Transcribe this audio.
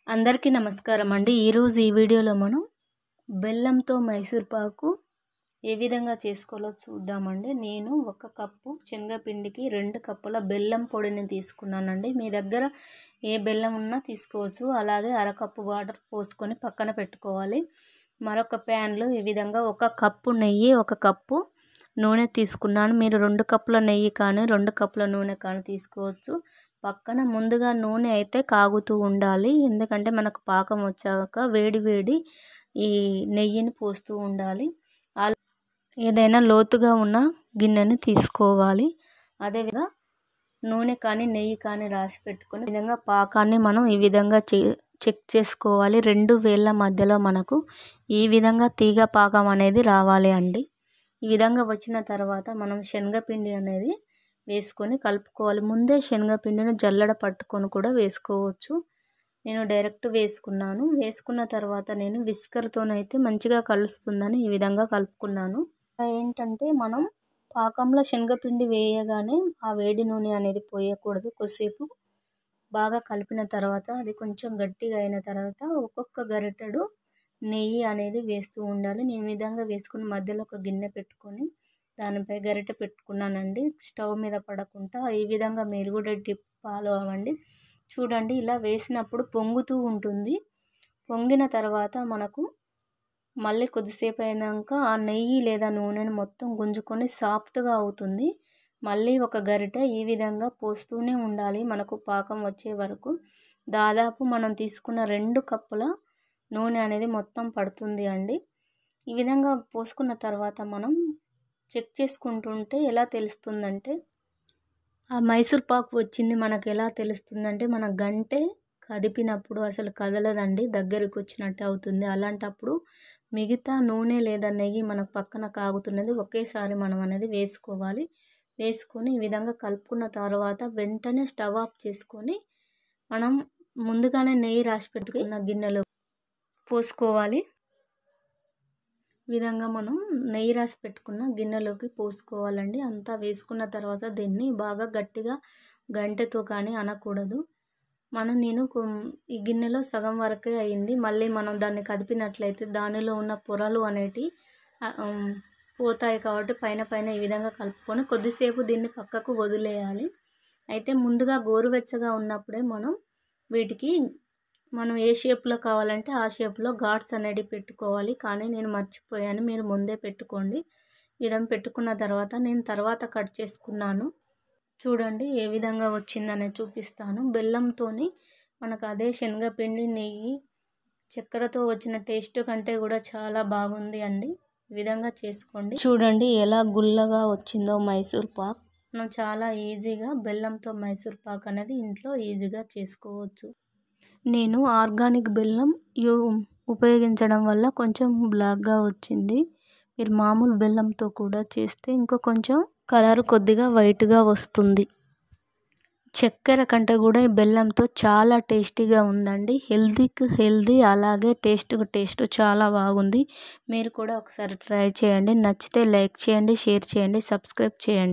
అందరికీ నమస్కారం అండి. ఈరోజు ఈ వీడియోలో మనం బెల్లంతో మైసూర్ పాకు ఏ విధంగా చేసుకోవాలో చూద్దామండి. నేను 1 కప్పు శనగపిండికి 2 కప్పుల బెల్లం పొడిని తీసుకున్నానండి. మీ దగ్గర ఏ బెల్లం ఉన్నా తీసుకోవచ్చు. అలాగే అరకప్పు వాటర్ పోసుకొని పక్కన పెట్టుకోవాలి. మరొక ప్యాన్లో ఈ విధంగా 1 కప్పు నెయ్యి, 1 కప్పు నూనె తీసుకున్నాను. మీరు 2 కప్పుల నెయ్యి కానీ 2 కప్పుల నూనె కానీ తీసుకోవచ్చు. పక్కన ముందుగా నూనె అయితే కాగుతూ ఉండాలి. ఎందుకంటే మనకు పాకం వచ్చాక వేడి వేడి ఈ నెయ్యిని పోస్తూ ఉండాలి. ఏదైనా లోతుగా ఉన్న గిన్నెని తీసుకోవాలి. అదేవిధంగా నూనె కానీ నెయ్యి కానీ రాసి పెట్టుకొని ఈ విధంగా పాకాన్ని మనం ఈ విధంగా చెక్ చేసుకోవాలి. 2 వేళ్ళ మధ్యలో మనకు ఈ విధంగా తీగ పాకం అనేది రావాలి అండి. ఈ విధంగా వచ్చిన తర్వాత మనం శనగపిండి అనేది వేసుకొని కలుపుకోవాలి. ముందే శనగపిండిని జల్లెడ పట్టుకొని కూడా వేసుకోవచ్చు. నేను డైరెక్ట్ వేసుకున్నాను. వేసుకున్న తర్వాత నేను విస్కర్తోనైతే మంచిగా కలుస్తుందని ఈ విధంగా కలుపుకున్నాను. ఏంటంటే మనం పాకంలో శనగపిండి వేయగానే ఆ వేడి నూనె అనేది పోయకూడదు. కొద్దిసేపు బాగా కలిపిన తర్వాత అది కొంచెం గట్టిగా అయిన తర్వాత ఒక్కొక్క గరిటెడు నెయ్యి అనేది వేస్తూ ఉండాలి. నేను ఈ విధంగా వేసుకుని మధ్యలో ఒక గిన్నె పెట్టుకొని దానిపై గరిటె పెట్టుకున్నానండి. స్టవ్ మీద పడకుండా ఈ విధంగా మీరు కూడా టిప్ ఫాలో అవ్వండి. చూడండి, ఇలా వేసినప్పుడు పొంగుతూ ఉంటుంది. పొంగిన తర్వాత మనకు మళ్ళీ కొద్దిసేపు అయినాక ఆ నెయ్యి లేదా నూనెను మొత్తం గుంజుకొని సాఫ్ట్గా అవుతుంది. మళ్ళీ ఒక గరిటె ఈ విధంగా పోస్తూనే ఉండాలి మనకు పాకం వచ్చే వరకు. దాదాపు మనం తీసుకున్న 2 కప్పుల నూనె అనేది మొత్తం పడుతుంది అండి. ఈ విధంగా పోసుకున్న తర్వాత మనం చెక్ చేసుకుంటుంటే ఎలా తెలుస్తుందంటే ఆ మైసూర్ పాకు వచ్చింది మనకు ఎలా తెలుస్తుందంటే మన గంటె కదిపినప్పుడు అసలు కదలదండి, దగ్గరికి వచ్చినట్టు అవుతుంది. అలాంటప్పుడు మిగతా నూనె లేదా నెయ్యి మనకు పక్కన కాగుతున్నది ఒకేసారి మనం అనేది వేసుకోవాలి. వేసుకొని ఈ విధంగా కలుపుకున్న తర్వాత వెంటనే స్టవ్ ఆఫ్ చేసుకొని మనం ముందుగానే నెయ్యి రాసి పెట్టుకున్న గిన్నెలో పోసుకోవాలి. ఈ విధంగా మనం నెయ్యి రాసి పెట్టుకున్న గిన్నెలోకి పోసుకోవాలండి. అంతా వేసుకున్న తర్వాత దీన్ని బాగా గట్టిగా గంటెతో కానీ అనకూడదు. నేను ఈ గిన్నెలో సగం వరకే అయింది. మళ్ళీ మనం దాన్ని కదిపినట్లయితే దానిలో ఉన్న పొరలు అనేటివి పోతాయి. కాబట్టి పైన ఈ విధంగా కలుపుకొని కొద్దిసేపు దీన్ని పక్కకు వదిలేయాలి. అయితే ముందుగా గోరువెచ్చగా ఉన్నప్పుడే వీటికి మనం ఏ షేప్లో కావాలంటే ఆ షేప్లో ఘాట్స్ అనేవి పెట్టుకోవాలి. కానీ నేను మర్చిపోయాను, మీరు ముందే పెట్టుకోండి. విధంగా పెట్టుకున్న తర్వాత నేను తర్వాత కట్ చేసుకున్నాను. చూడండి ఏ విధంగా వచ్చిందనేది చూపిస్తాను. బెల్లంతోని మనకు అదే శనగపిండి, నెయ్యి, చక్కెరతో వచ్చిన టేస్ట్ కంటే కూడా చాలా బాగుంది అండి. ఈ విధంగా చేసుకోండి. చూడండి ఎలా గుల్లగా వచ్చిందో మైసూర్ పాక్. మనం చాలా ఈజీగా బెల్లంతో మైసూర్ పాక్ అనేది ఇంట్లో ఈజీగా చేసుకోవచ్చు. నేను ఆర్గానిక్ బెల్లం ఉపయోగించడం వల్ల కొంచెం బ్లాక్గా వచ్చింది. మీరు మామూలు బెల్లంతో కూడా చేస్తే ఇంకో కొంచెం కలర్ కొద్దిగా వైట్గా వస్తుంది. చక్కెర కంటే కూడా ఈ బెల్లంతో చాలా టేస్టీగా ఉందండి. హెల్తీకి హెల్తీ, అలాగే టేస్ట్కి టేస్ట్ చాలా బాగుంది. మీరు కూడా ఒకసారి ట్రై చేయండి. నచ్చితే లైక్ చేయండి, షేర్ చేయండి, సబ్స్క్రైబ్ చేయండి.